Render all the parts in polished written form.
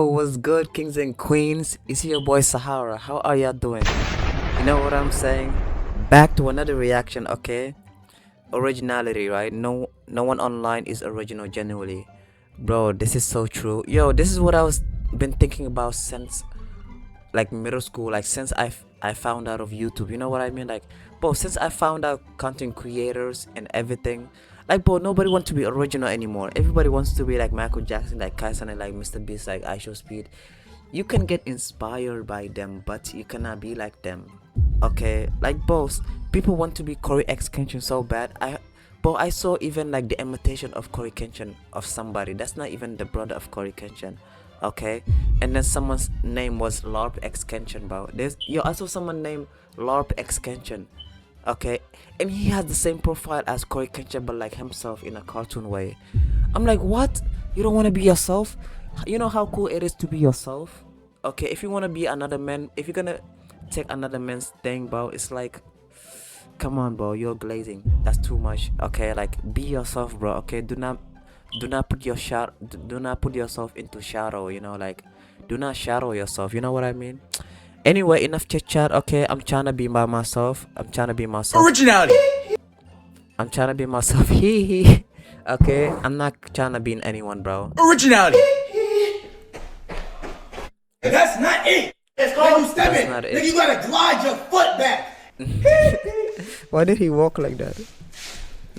What's good, kings and queens? It's your boy Sahara. How are y'all doing? You know what I'm saying? Back to another reaction, okay? Originality, right? No one online is original genuinely. Bro, this is so true. Yo, this is what I was been thinking about since like middle school, like since I found out of YouTube. You know what I mean? Like, bro, since I found out content creators and everything, like, bro, nobody wants to be original anymore. Everybody wants to be like Michael Jackson, like Kyson, and like Mr. Beast, like I Show Speed. You can get inspired by them, but you cannot be like them. Okay, like both people want to be Corey X Kenshin so bad. I saw even like the imitation of Corey Kenshin of somebody that's not even the brother of Corey Kenshin. Okay, and then someone's name was LARP X Kenshin, bro. I saw someone named LARP X Kenshin. Okay, and he has the same profile as Corey Kenshin, but like himself in a cartoon way. I'm like, what? You don't want to be yourself? You know how cool it is to be yourself? Okay, if you want to be another man, if you're gonna take another man's thing, bro, it's like, come on, bro, you're glazing. That's too much. Okay, like be yourself, bro. Okay, do not put your do not put yourself into shadow. You know, like do not shadow yourself. You know what I mean? Anyway, enough chit chat. Okay, I'm trying to be by myself. I'm trying to be myself. Originality. I'm trying to be myself. Hee. Okay, I'm not trying to be in anyone, bro. Originality. That's not it. It's called you stepping. Then you gotta glide your foot back. Why did he walk like that?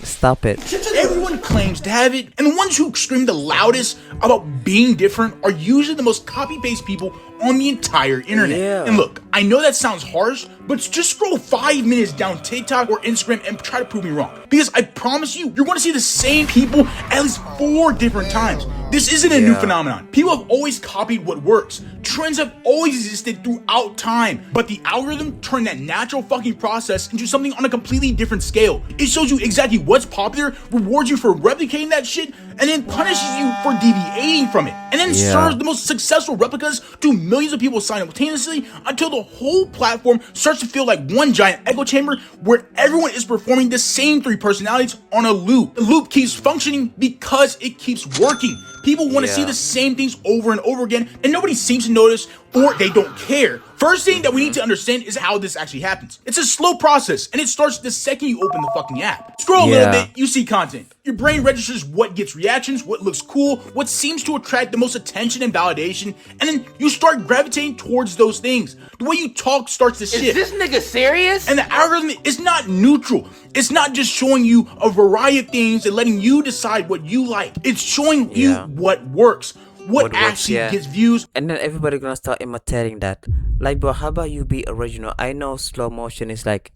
Stop it. Everyone claims to have it, and the ones who scream the loudest about being different are usually the most copy-paste people on the entire internet. Yeah. And look, I know that sounds harsh, but just scroll 5 minutes down TikTok or Instagram and try to prove me wrong. Because I promise you, you're going to see the same people at least 4 different times. This isn't a new phenomenon. People have always copied what works. Trends have always existed throughout time, but the algorithm turned that natural fucking process into something on a completely different scale. It shows you exactly what's popular, rewards you for replicating that shit, and then punishes you for deviating from it, and then serves the most successful replicas to millions of people simultaneously until the whole platform starts to feel like one giant echo chamber where everyone is performing the same 3 personalities on a loop. The loop keeps functioning because it keeps working. People want to see the same things over and over again, and nobody seems to notice or they don't care. First thing that we need to understand is how this actually happens. It's a slow process, and it starts the second you open the fucking app. Scroll a little bit, you see content. Your brain registers what gets reactions, what looks cool, what seems to attract the most attention and validation, and then you start gravitating towards those things. The way you talk starts to shift. Is this nigga serious? And the algorithm is not neutral. It's not just showing you a variety of things and letting you decide what you like. It's showing you what works. What actually gets views. And then everybody gonna start imitating that. Like, bro, how about you be original? I know slow motion is like,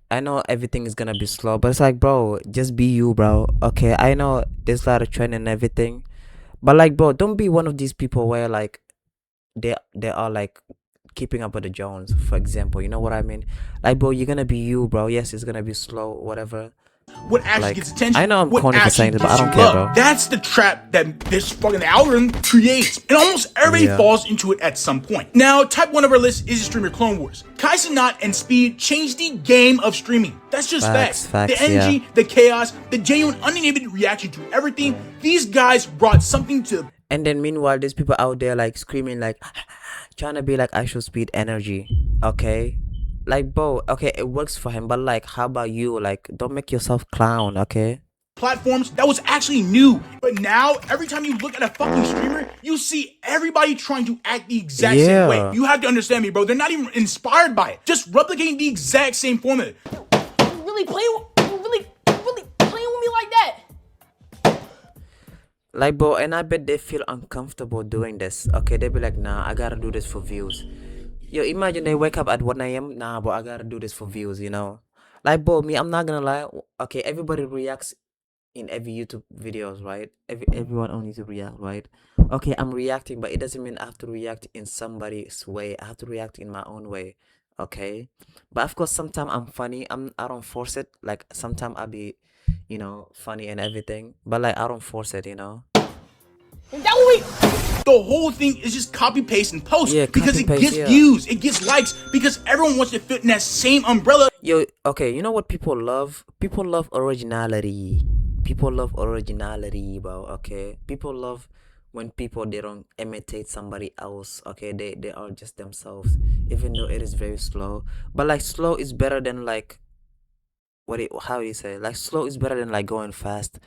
I know everything is gonna be slow, but it's like, bro, just be you, bro. Okay, I know there's a lot of trend and everything, but like, bro, don't be one of these people where like they are like keeping up with the Jones, for example. You know what I mean? Like, bro, you're gonna be you, bro. Yes, it's gonna be slow, whatever. What actually gets attention? I know I'm corny for saying this, but I don't care, bro. That's the trap that this fucking algorithm creates, and almost everybody falls into it at some point. Now, type 1 of our list is streamer Clone Wars. Kaisen Knot and Speed changed the game of streaming. That's just facts. The energy, the chaos, the genuine, uninhibited reaction to everything. These guys brought something to. And then meanwhile, there's people out there like screaming, like trying to be like I Show Speed energy. Okay. Like, bro, okay, it works for him, but like, how about you? Like, don't make yourself clown, okay? Platforms that was actually new, but now every time you look at a fucking streamer, you see everybody trying to act the exact same way. You have to understand me, bro. They're not even inspired by it, just replicating the exact same formula. You really playing with me like that? Like, bro, and I bet they feel uncomfortable doing this. Okay, they be like, nah, I gotta do this for views. Yo, imagine they wake up at 1 a.m. Nah, bro, I gotta do this for views, you know? Like, bro, me, I'm not gonna lie. Okay, everybody reacts in every YouTube videos, right? Everyone only to react, right? Okay, I'm reacting, but it doesn't mean I have to react in somebody's way. I have to react in my own way, okay? But of course, sometimes I'm funny. I don't force it. Like, sometimes I'll be, you know, funny and everything. But, like, I don't force it, you know? The whole thing is just copy paste and post because it gets views, it gets likes, because everyone wants to fit in that same umbrella. Yo, okay, you know what people love? People love originality. People love originality, bro. Okay, people love when people they don't imitate somebody else, okay, they are just themselves, even though it is very slow. But like slow is better than like how do you say, like slow is better than like going fast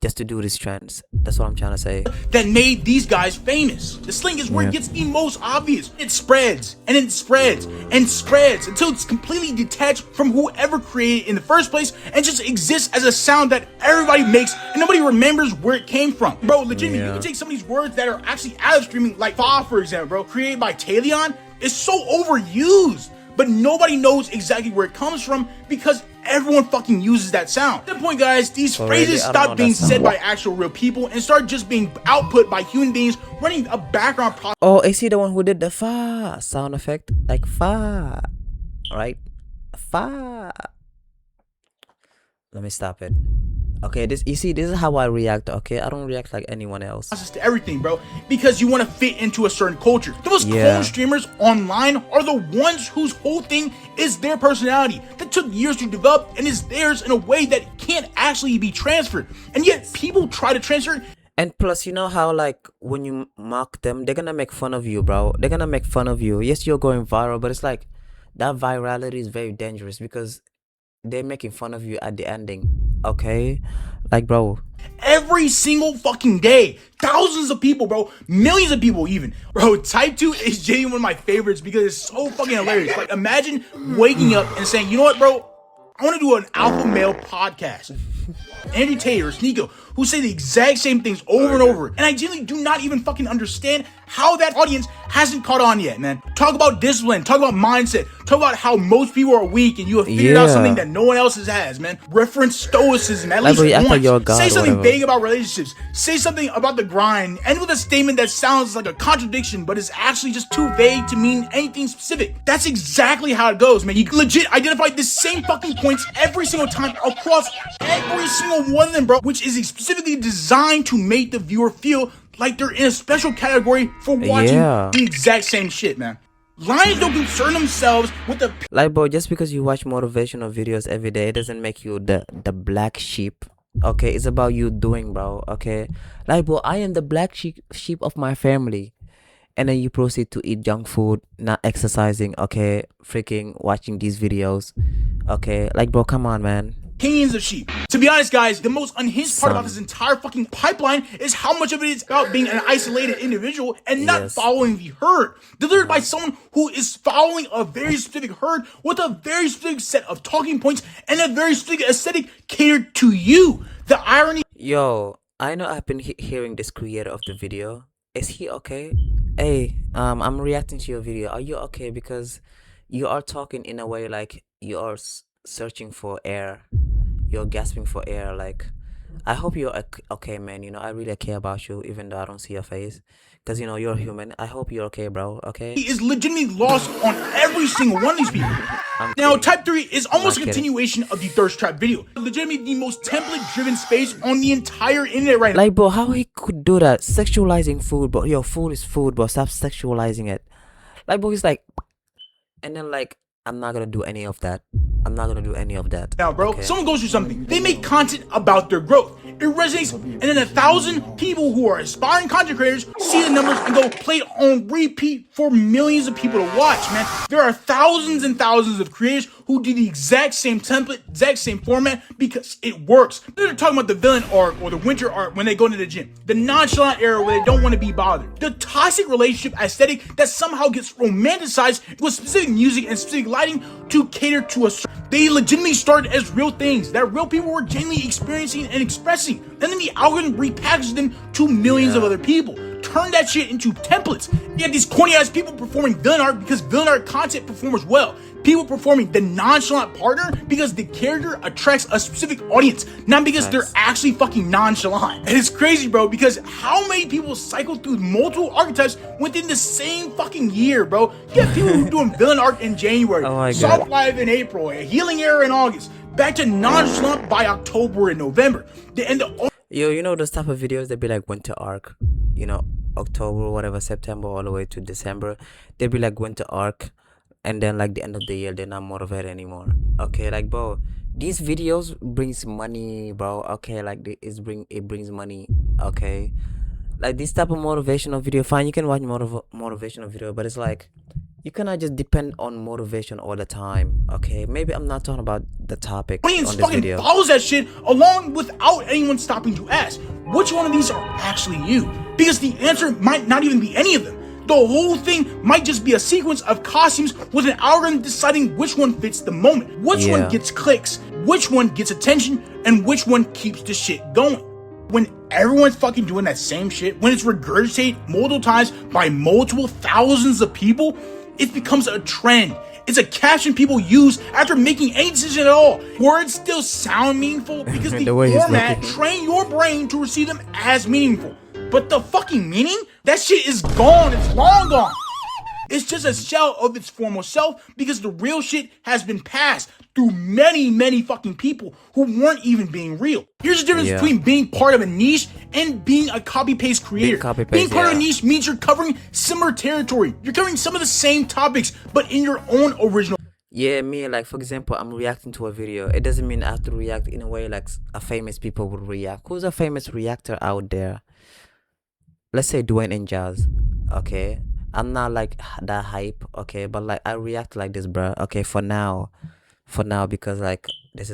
just to do these trends. That's what I'm trying to say. That made these guys famous. The sling is where it gets the most obvious. It spreads and it spreads and spreads until it's completely detached from whoever created it in the first place and just exists as a sound that everybody makes and nobody remembers where it came from. Bro, legitimately, you can take some of these words that are actually out of streaming, like fa, for example, bro, created by Talion, is so overused, but nobody knows exactly where it comes from because everyone fucking uses that sound. At that point, guys, these phrases stop being said by actual real people and start just being output by human beings running a background process. Oh, is he the one who did the fa sound effect? Like fa, right? Fa. Let me stop it. Okay, this you see, this is how I react. Okay, I don't react like anyone else. To everything, bro, because you want to fit into a certain culture. The most common streamers online are the ones whose whole thing is their personality that took years to develop and is theirs in a way that can't actually be transferred, and yet people try to transfer it. And plus, you know how like when you mock them, they're gonna make fun of you, bro. They're gonna make fun of you. Yes, you're going viral, but it's like that virality is very dangerous because they're making fun of you at the ending. Okay, like bro, every single fucking day, thousands of people, bro, millions of people even, bro. Type 2 is genuinely one of my favorites because it's so fucking hilarious. Like, imagine waking up and saying, you know what, bro, I want to do an alpha male podcast. Andrew Tate or Sneeko, who say the exact same things over and over, and I genuinely do not even fucking understand how that audience hasn't caught on yet, man. Talk about discipline, talk about mindset, talk about how most people are weak and you have figured out something that no one else has, man. Reference stoicism at least once. Say something vague about relationships. Say something about the grind. End with a statement that sounds like a contradiction, but is actually just too vague to mean anything specific. That's exactly how it goes, man. You legit identify the same fucking points every single time across every single one of them, bro, which is specifically designed to make the viewer feel like they're in a special category for watching the exact same shit, man. Lions don't concern themselves with the like, bro, just because you watch motivational videos every day, it doesn't make you the black sheep. Okay, it's about you doing, bro. Okay, like, bro, I am the black sheep of my family, and then you proceed to eat junk food, not exercising. Okay, freaking watching these videos. Okay, like, bro, come on, man. Opinions of sheep. To be honest, guys, the most unhinged part about this entire fucking pipeline is how much of it is about being an isolated individual and not following the herd. Delivered by someone who is following a very specific herd with a very specific set of talking points and a very specific aesthetic catered to you. The irony. Yo, I know I've been hearing this creator of the video. Is he okay? Hey, I'm reacting to your video. Are you okay? Because you are talking in a way like you are searching for air. You're gasping for air. Like, I hope you're okay, man. You know, I really care about you, even though I don't see your face, because you know you're human. I hope you're okay, bro. Okay. He is legitimately lost on every single one of these people. Now, Type 3 is almost a continuation of the Thirst Trap video. Legitimately the most template-driven space on the entire internet right now. Like, bro, how he could do that? Sexualizing food, bro. Yo, food is food, bro. Stop sexualizing it. Like, bro, he's like, and then like, I'm not gonna do any of that. I'm not gonna do any of that. Now, bro, someone goes through something. They make content about their growth. It resonates, and then 1,000 people who are aspiring content creators see the numbers and go play it on repeat for millions of people to watch, man. There are thousands and thousands of creators who do the exact same template, exact same format because it works. They're talking about the villain arc or the winter arc when they go into the gym. The nonchalant era where they don't want to be bothered. The toxic relationship aesthetic that somehow gets romanticized with specific music and specific lighting to cater to a. They legitimately started as real things that real people were genuinely experiencing and expressing. And then the algorithm repackaged them to millions of other people. Turn that shit into templates. You have these corny ass people performing villain art because villain art content performs well. People performing the nonchalant partner because the character attracts a specific audience, not because they're actually fucking nonchalant. And it's crazy, bro, because how many people cycle through multiple archetypes within the same fucking year, bro? You have people who are doing villain art in January, soft life in April, a healing era in August, back to nonchalant by October and November. Yo, you know those type of videos that be like winter arc, you know, October, whatever, September all the way to December. They'd be like winter arc, and then like the end of the year they're not motivated anymore. Okay, like, bro, these videos brings money, bro. Okay, like it brings money. Okay, like this type of motivational video, fine, you can watch motivational video, but it's like you cannot just depend on motivation all the time. Okay, maybe I'm not talking about the topic on Audience this fucking video. follows that shit along without anyone stopping to ask which one of these are actually you, because the answer might not even be any of them. The whole thing might just be a sequence of costumes with an algorithm deciding which one fits the moment, which one gets clicks, which one gets attention, and which one keeps the shit going. When everyone's fucking doing that same shit, when it's regurgitated multiple times by multiple thousands of people, it becomes a trend. It's a caption people use after making any decision at all. Words still sound meaningful because the format train your brain to receive them as meaningful. But the fucking meaning? That shit is gone. It's long gone. It's just a shell of its former self because the real shit has been passed through many, many fucking people who weren't even being real. Here's the difference between being part of a niche and being a copy-paste creator. Being part of a niche means you're covering similar territory. You're covering some of the same topics, but in your own original. Yeah, me, like, for example, I'm reacting to a video. It doesn't mean I have to react in a way like a famous people would react. Who's a famous reactor out there? Let's say Dwayne and Jazz, okay? I'm not like that hype, okay? But like I react like this, bro. Okay, for now, because like this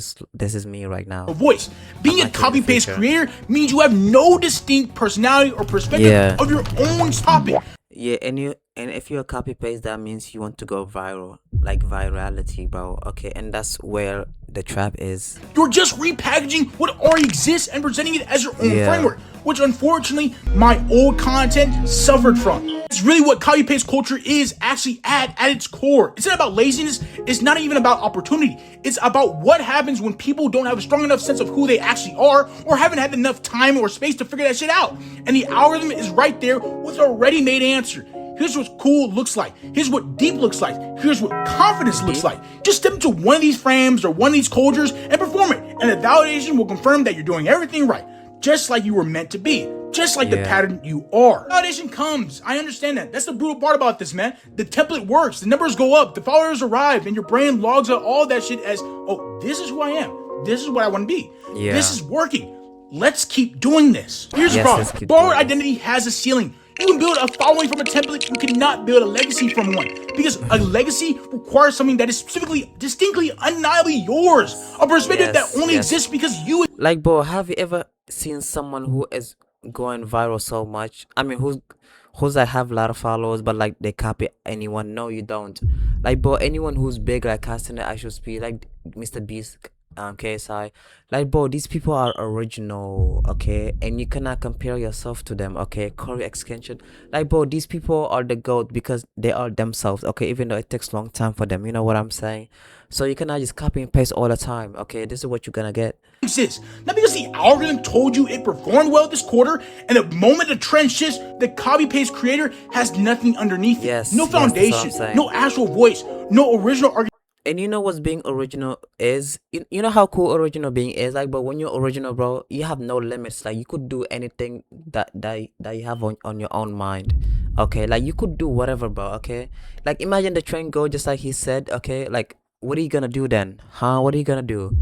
is me right now. Voice. Being a copy-paste creator means you have no distinct personality or perspective of your own topic. Yeah, and if you're a copy paste, that means you want to go viral, like virality, bro. Okay, and that's where the trap is. You're just repackaging what already exists and presenting it as your own framework, which unfortunately my old content suffered from. It's really what copy paste culture is actually at its core. It's not about laziness. It's not even about opportunity. It's about what happens when people don't have a strong enough sense of who they actually are or haven't had enough time or space to figure that shit out. And the algorithm is right there with a ready-made answer. Here's what cool looks like. Here's what deep looks like. Here's what confidence looks like. Just step into one of these frames or one of these cultures and perform it. And the validation will confirm that you're doing everything right. Just like you were meant to be. Just like the pattern you are. Validation comes. I understand that. That's the brutal part about this, man. The template works. The numbers go up. The followers arrive. And your brain logs out all that shit as, oh, this is who I am. This is what I want to be. This is working. Let's keep doing this. Here's the problem. Borrowed identity has a ceiling. You can build a following from a template, you cannot build a legacy from one. Because a legacy requires something that is specifically, distinctly, undeniably yours. A perspective that only exists because you... Like, bro, have you ever seen someone who is going viral so much? I mean, who's like have a lot of followers, but like they copy anyone? No, you don't. Like, bro, anyone who's big, like casting the actual speed, like Mr. Beast, KSI, like, bro, these people are original, okay, and you cannot compare yourself to them, okay? Corey extension, like, bro, these people are the GOAT because they are themselves, okay, even though it takes a long time for them, you know what I'm saying? So you cannot just copy and paste all the time, okay? This is what you're gonna get. Not because the algorithm told you it performed well this quarter, and the moment the trend shifts, the copy-paste creator has nothing underneath it. No foundation, no actual voice, no original argument. And you know what's being original is, you know how cool original being is, like, but when you're original, bro, you have no limits. Like, you could do anything that you have on your own mind, okay? Like, you could do whatever, bro, okay? Like, imagine the trend go just like he said, okay? Like, what are you gonna do then? Huh? What are you gonna do?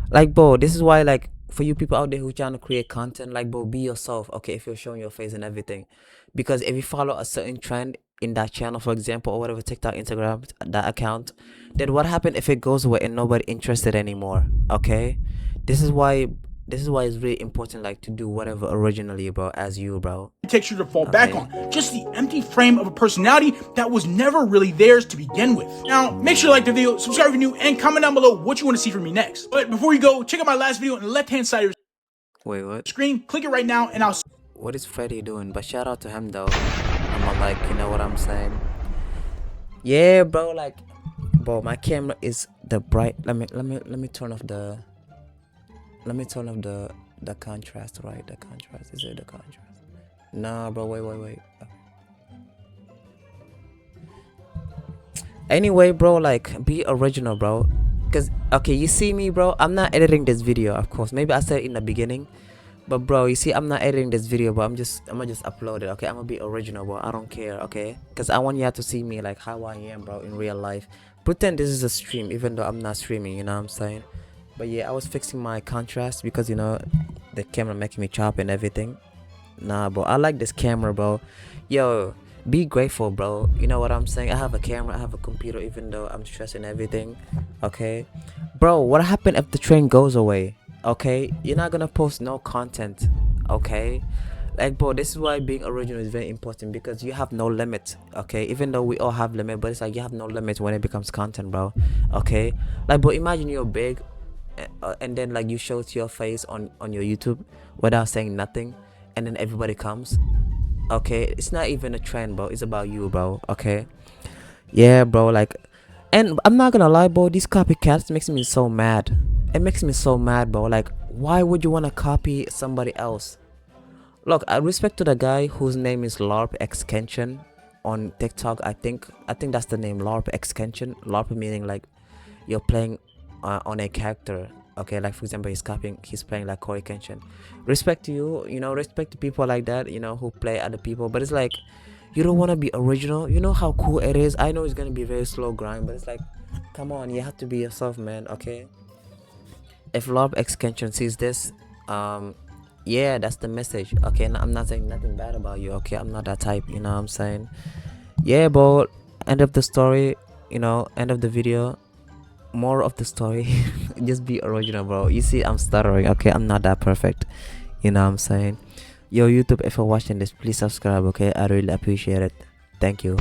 Like, bro, this is why, like, for you people out there who trying to create content, like, bro, be yourself, okay? If you're showing your face and everything, because if you follow a certain trend in that channel, for example, or whatever, TikTok, Instagram, that account, then what happened if it goes away and nobody interested anymore? Okay, this is why it's really important, like, to do whatever originally, bro, as you, bro. Texture to fall back on, just the empty frame of a personality that was never really theirs to begin with. Now, make sure to like the video, subscribe if you're new, and comment down below what you want to see from me next. But before you go, check out my last video on the left-hand side of your screen. Click it right now, and I'll... What is Freddy doing? But shout out to him though. I'm not, like, you know what I'm saying? Yeah, bro, like, bro, my camera is the bright. Let me turn off the. Let me turn off the contrast, right? The contrast. Is it the contrast? Nah, bro. Wait. Anyway, bro, like, be original, bro. Cause okay, you see me, bro. I'm not editing this video, of course. Maybe I said it in the beginning. But bro, you see, I'm not editing this video, but I'm gonna just upload it, okay? I'm gonna be original, bro. I don't care, okay? Because I want you to see me like how I am, bro, in real life. Pretend this is a stream, even though I'm not streaming, you know what I'm saying? But yeah, I was fixing my contrast because, you know, the camera making me chop and everything. Nah, bro, I like this camera, bro. Yo, be grateful, bro. You know what I'm saying? I have a camera, I have a computer, even though I'm stressing everything. Okay, bro, what happened if the train goes away? Okay, you're not gonna post no content. Okay, like, bro, this is why being original is very important, because you have no limit. Okay, even though we all have limit, but it's like you have no limit when it becomes content, bro. Okay, like, bro, imagine you're big, and then like you show to your face on your YouTube without saying nothing, and then everybody comes. Okay, it's not even a trend, bro, it's about you, bro. Okay, yeah, bro, like, and I'm not gonna lie, bro, these copycats makes me so mad. It makes me so mad, bro. Like, why would you want to copy somebody else? Look, I respect to the guy whose name is LARP extension on TikTok. I think that's the name, LARP extension. LARP meaning like you're playing on a character. Okay, like for example, he's playing like Corey Kenshin. Respect to you, respect to people like that, who play other people. But it's like, you don't want to be original. You know how cool it is. I know it's gonna be a very slow grind, but it's like, come on, you have to be yourself, man. Okay. If LARP extension sees this, yeah, that's the message. Okay, I'm not saying nothing bad about you. Okay, I'm not that type. You know what I'm saying? Yeah, but end of the story. End of the video. More of the story. Just be original, bro. You see, I'm stuttering. Okay, I'm not that perfect. You know what I'm saying? Yo, YouTube, if you're watching this, please subscribe. Okay, I really appreciate it. Thank you.